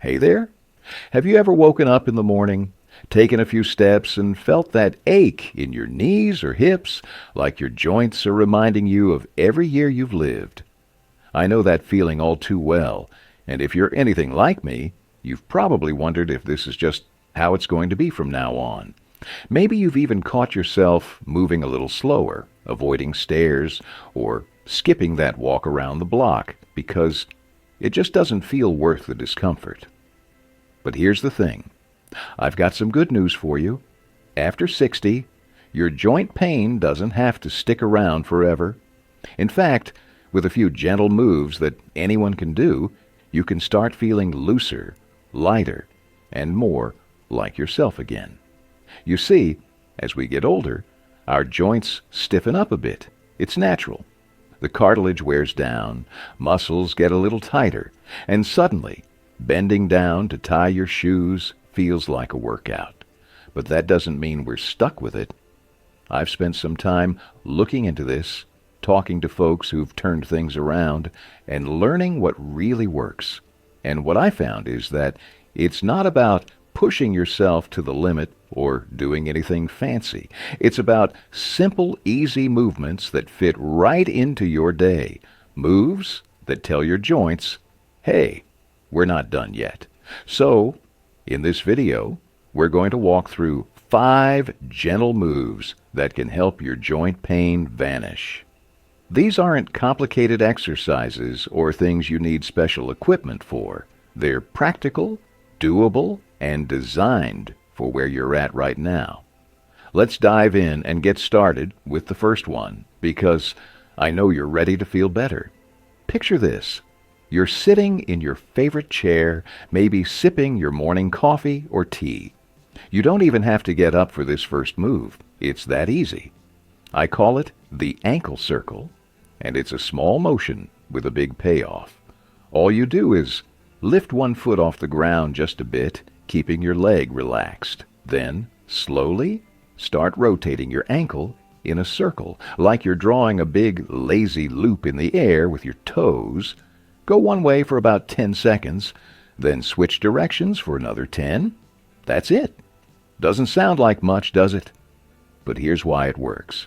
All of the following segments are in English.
Hey there. Have you ever woken up in the morning, taken a few steps, and felt that ache in your knees or hips, like your joints are reminding you of every year you've lived? I know that feeling all too well, and if you're anything like me, you've probably wondered if this is just how it's going to be from now on. Maybe you've even caught yourself moving a little slower, avoiding stairs, or skipping that walk around the block because it just doesn't feel worth the discomfort. But here's the thing. I've got some good news for you. After 60, your joint pain doesn't have to stick around forever. In fact, with a few gentle moves that anyone can do, you can start feeling looser, lighter, and more like yourself again. You see, as we get older, our joints stiffen up a bit. It's natural. The cartilage wears down, muscles get a little tighter, and suddenly, bending down to tie your shoes feels like a workout. But that doesn't mean we're stuck with it. I've spent some time looking into this, talking to folks who've turned things around, and learning what really works. And what I found is that it's not about pushing yourself to the limit or doing anything fancy. It's about simple, easy movements that fit right into your day. Moves that tell your joints, hey, we're not done yet. So, in this video, we're going to walk through 5 gentle moves that can help your joint pain vanish. These aren't complicated exercises or things you need special equipment for. They're practical, doable, and designed for where you're at right now. Let's dive in and get started with the first one, because I know you're ready to feel better. Picture this. You're sitting in your favorite chair, maybe sipping your morning coffee or tea. You don't even have to get up for this first move. It's that easy. I call it the ankle circle, and it's a small motion with a big payoff. All you do is lift one foot off the ground just a bit, keeping your leg relaxed. Then, slowly, start rotating your ankle in a circle, like you're drawing a big, lazy loop in the air with your toes. Go one way for about 10 seconds, then switch directions for another 10. That's it. Doesn't sound like much, does it? But here's why it works.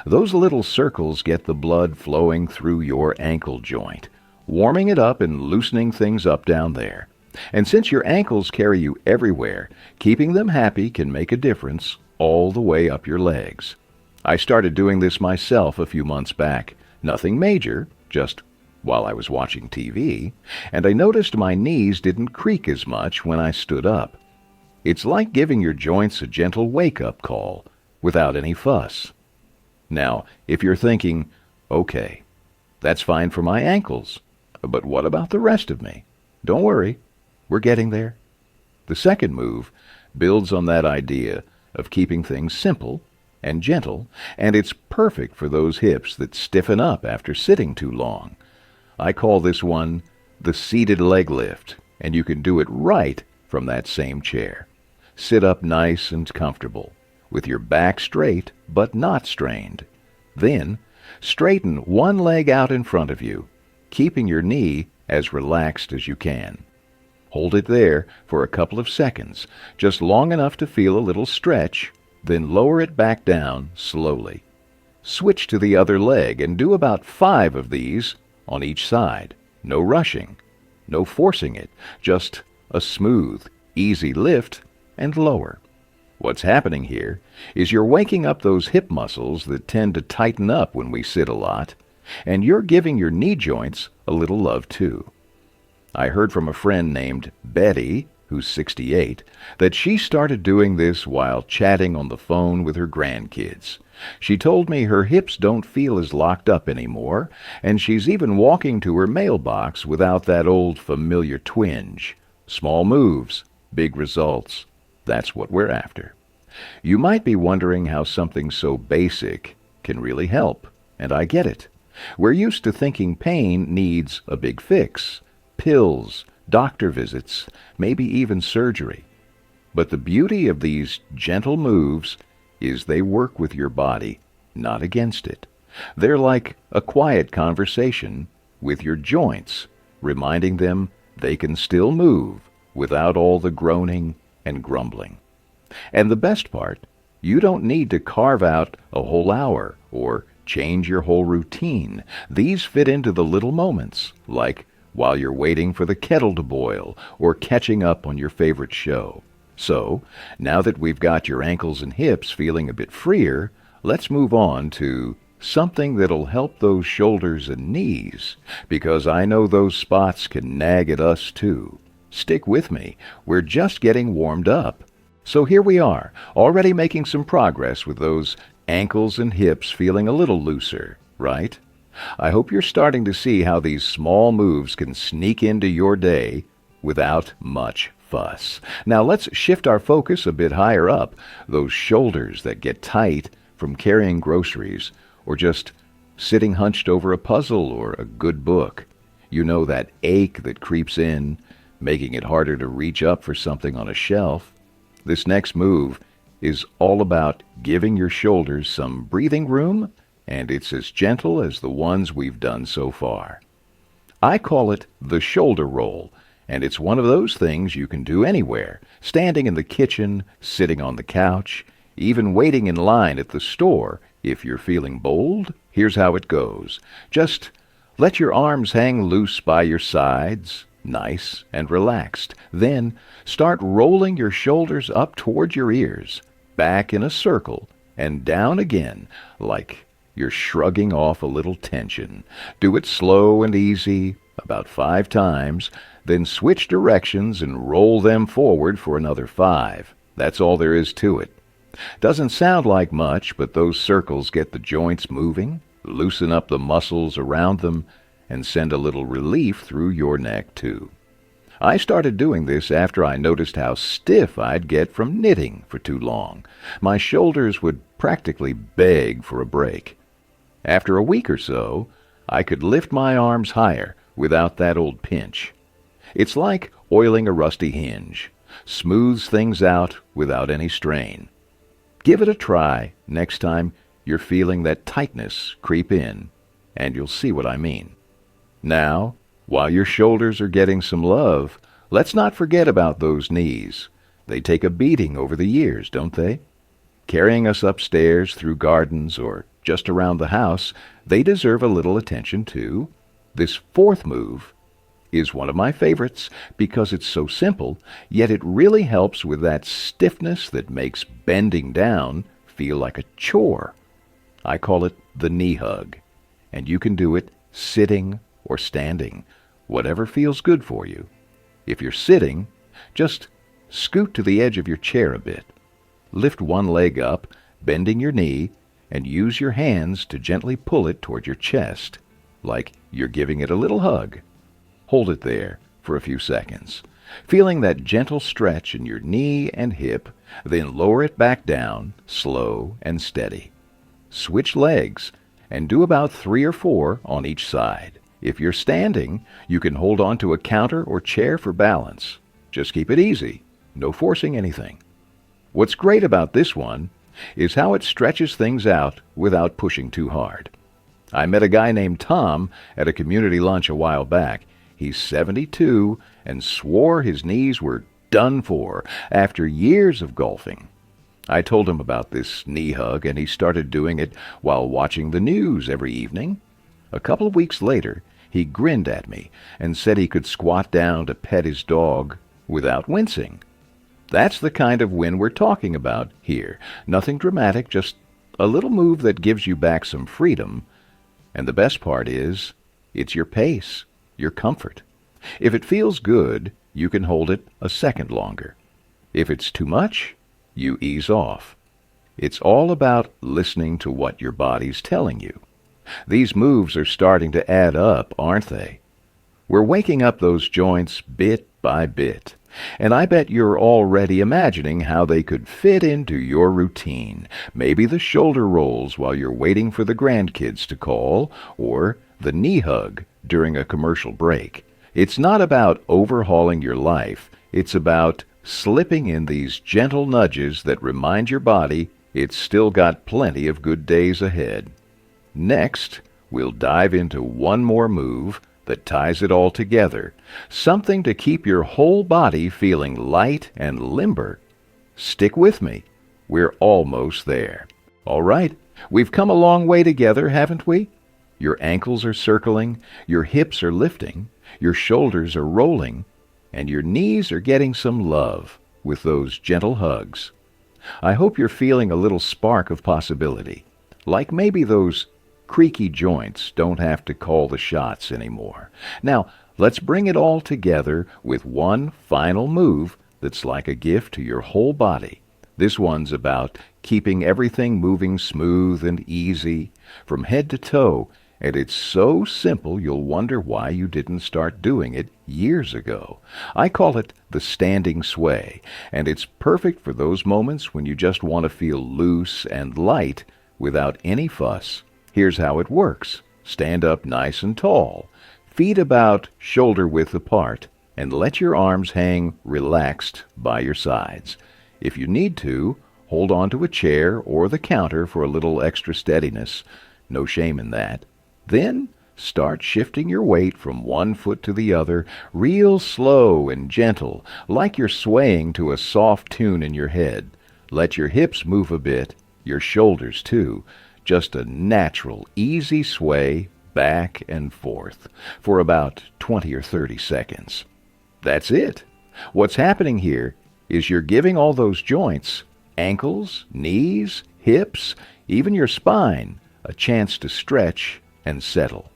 Those little circles get the blood flowing through your ankle joint, warming it up and loosening things up down there. And since your ankles carry you everywhere, keeping them happy can make a difference all the way up your legs. I started doing this myself a few months back. Nothing major, just while I was watching TV, and I noticed my knees didn't creak as much when I stood up. It's like giving your joints a gentle wake-up call, without any fuss. Now, if you're thinking, okay, that's fine for my ankles, but what about the rest of me? Don't worry, we're getting there. The second move builds on that idea of keeping things simple and gentle, and it's perfect for those hips that stiffen up after sitting too long. I call this one the seated leg lift, and you can do it right from that same chair. Sit up nice and comfortable, with your back straight but not strained. Then, straighten one leg out in front of you, keeping your knee as relaxed as you can. Hold it there for a couple of seconds, just long enough to feel a little stretch, then lower it back down slowly. Switch to the other leg and do about 5 of these on each side. No rushing, no forcing it, just a smooth, easy lift and lower. What's happening here is you're waking up those hip muscles that tend to tighten up when we sit a lot, and you're giving your knee joints a little love too. I heard from a friend named Betty, who's 68, that she started doing this while chatting on the phone with her grandkids. She told me her hips don't feel as locked up anymore, and she's even walking to her mailbox without that old familiar twinge. Small moves, big results. That's what we're after. You might be wondering how something so basic can really help, and I get it. We're used to thinking pain needs a big fix, pills, doctor visits, maybe even surgery. But the beauty of these gentle moves is they work with your body, not against it. They're like a quiet conversation with your joints, reminding them they can still move without all the groaning and grumbling. And the best part, you don't need to carve out a whole hour or change your whole routine. These fit into the little moments, like while you're waiting for the kettle to boil or catching up on your favorite show. So, now that we've got your ankles and hips feeling a bit freer, let's move on to something that'll help those shoulders and knees, because I know those spots can nag at us too. Stick with me. We're just getting warmed up. So here we are, already making some progress with those ankles and hips feeling a little looser, right? I hope you're starting to see how these small moves can sneak into your day without much fuss. Now let's shift our focus a bit higher up, those shoulders that get tight from carrying groceries or just sitting hunched over a puzzle or a good book. You know, that ache that creeps in, making it harder to reach up for something on a shelf. This next move is all about giving your shoulders some breathing room, and it's as gentle as the ones we've done so far. I call it the shoulder roll, and it's one of those things you can do anywhere, standing in the kitchen, sitting on the couch, even waiting in line at the store. If you're feeling bold, here's how it goes. Just let your arms hang loose by your sides, nice and relaxed. Then start rolling your shoulders up toward your ears, back in a circle, and down again, like you're shrugging off a little tension. Do it slow and easy, about 5 times, then switch directions and roll them forward for another 5. That's all there is to it. Doesn't sound like much, but those circles get the joints moving, loosen up the muscles around them, and send a little relief through your neck, too. I started doing this after I noticed how stiff I'd get from knitting for too long. My shoulders would practically beg for a break. After a week or so, I could lift my arms higher without that old pinch. It's like oiling a rusty hinge. Smooths things out without any strain. Give it a try next time you're feeling that tightness creep in, and you'll see what I mean. Now, while your shoulders are getting some love, let's not forget about those knees. They take a beating over the years, don't they? Carrying us upstairs through gardens or just around the house, they deserve a little attention too. This fourth move is one of my favorites because it's so simple, yet it really helps with that stiffness that makes bending down feel like a chore. I call it the knee hug, and you can do it sitting or standing, whatever feels good for you. If you're sitting, just scoot to the edge of your chair a bit. Lift one leg up, bending your knee, and use your hands to gently pull it toward your chest, like you're giving it a little hug. Hold it there for a few seconds, feeling that gentle stretch in your knee and hip, then lower it back down, slow and steady. Switch legs, and do about 3 or 4 on each side. If you're standing, you can hold on to a counter or chair for balance. Just keep it easy, no forcing anything. What's great about this one is how it stretches things out without pushing too hard. I met a guy named Tom at a community lunch a while back. He's 72 and swore his knees were done for after years of golfing. I told him about this knee hug, and he started doing it while watching the news every evening. A couple of weeks later, he grinned at me and said he could squat down to pet his dog without wincing. That's the kind of win we're talking about here. Nothing dramatic, just a little move that gives you back some freedom. And the best part is, it's your pace, your comfort. If it feels good, you can hold it a second longer. If it's too much, you ease off. It's all about listening to what your body's telling you. These moves are starting to add up, aren't they? We're waking up those joints bit by bit, and I bet you're already imagining how they could fit into your routine. Maybe the shoulder rolls while you're waiting for the grandkids to call, or the knee hug during a commercial break. It's not about overhauling your life. It's about slipping in these gentle nudges that remind your body it's still got plenty of good days ahead. Next, we'll dive into one more move that ties it all together, something to keep your whole body feeling light and limber. Stick with me. We're almost there. All right, we've come a long way together, haven't we? Your ankles are circling, your hips are lifting, your shoulders are rolling, and your knees are getting some love with those gentle hugs. I hope you're feeling a little spark of possibility, like maybe those creaky joints don't have to call the shots anymore. Now, let's bring it all together with one final move that's like a gift to your whole body. This one's about keeping everything moving smooth and easy from head to toe, and it's so simple you'll wonder why you didn't start doing it years ago. I call it the standing sway, and it's perfect for those moments when you just want to feel loose and light without any fuss. Here's how it works. Stand up nice and tall, feet about shoulder width apart, and let your arms hang relaxed by your sides. If you need to, hold on to a chair or the counter for a little extra steadiness. No shame in that. Then start shifting your weight from one foot to the other, real slow and gentle, like you're swaying to a soft tune in your head. Let your hips move a bit, your shoulders too. Just a natural, easy sway back and forth for about 20 or 30 seconds. That's it. What's happening here is you're giving all those joints, ankles, knees, hips, even your spine, a chance to stretch and settle.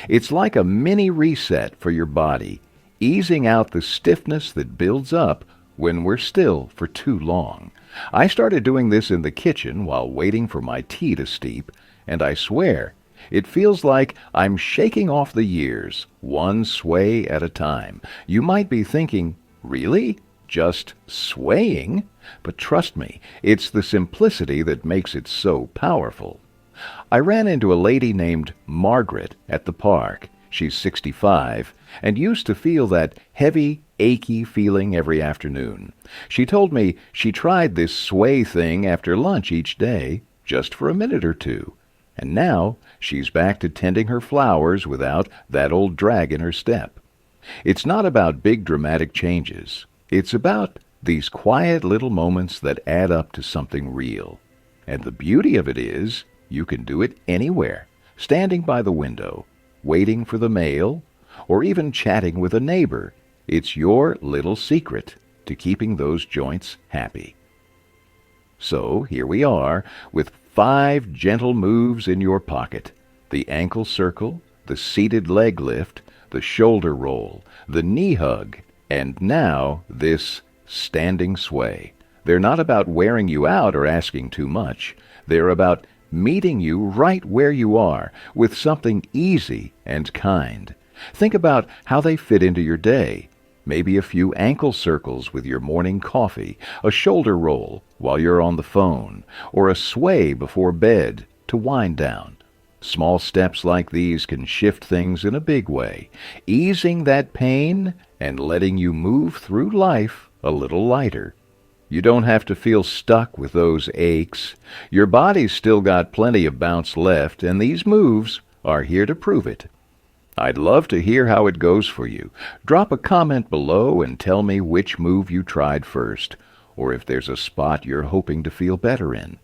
It's like a mini reset for your body, easing out the stiffness that builds up when we're still for too long. I started doing this in the kitchen while waiting for my tea to steep, and I swear, it feels like I'm shaking off the years, one sway at a time. You might be thinking, really? Just swaying? But trust me, it's the simplicity that makes it so powerful. I ran into a lady named Margaret at the park. She's 65 and used to feel that heavy, achy feeling every afternoon. She told me she tried this sway thing after lunch each day, just for a minute or two. And now she's back to tending her flowers without that old drag in her step. It's not about big dramatic changes. It's about these quiet little moments that add up to something real. And the beauty of it is, you can do it anywhere, standing by the window, waiting for the mail, or even chatting with a neighbor. It's your little secret to keeping those joints happy. So here we are with 5 gentle moves in your pocket: the ankle circle, the seated leg lift, the shoulder roll, the knee hug, and now this standing sway. They're not about wearing you out or asking too much. They're about meeting you right where you are with something easy and kind. Think about how they fit into your day. Maybe a few ankle circles with your morning coffee, a shoulder roll while you're on the phone, or a sway before bed to wind down. Small steps like these can shift things in a big way, easing that pain and letting you move through life a little lighter. You don't have to feel stuck with those aches. Your body's still got plenty of bounce left, and these moves are here to prove it. I'd love to hear how it goes for you. Drop a comment below and tell me which move you tried first, or if there's a spot you're hoping to feel better in.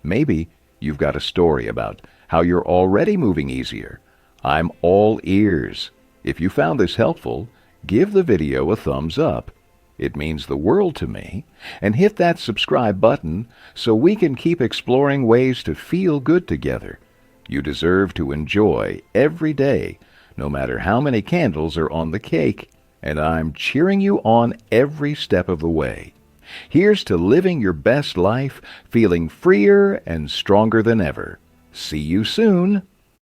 Maybe you've got a story about how you're already moving easier. I'm all ears. If you found this helpful, give the video a thumbs up. It means the world to me. And hit that subscribe button so we can keep exploring ways to feel good together. You deserve to enjoy every day, no matter how many candles are on the cake, and I'm cheering you on every step of the way. Here's to living your best life, feeling freer and stronger than ever. See you soon.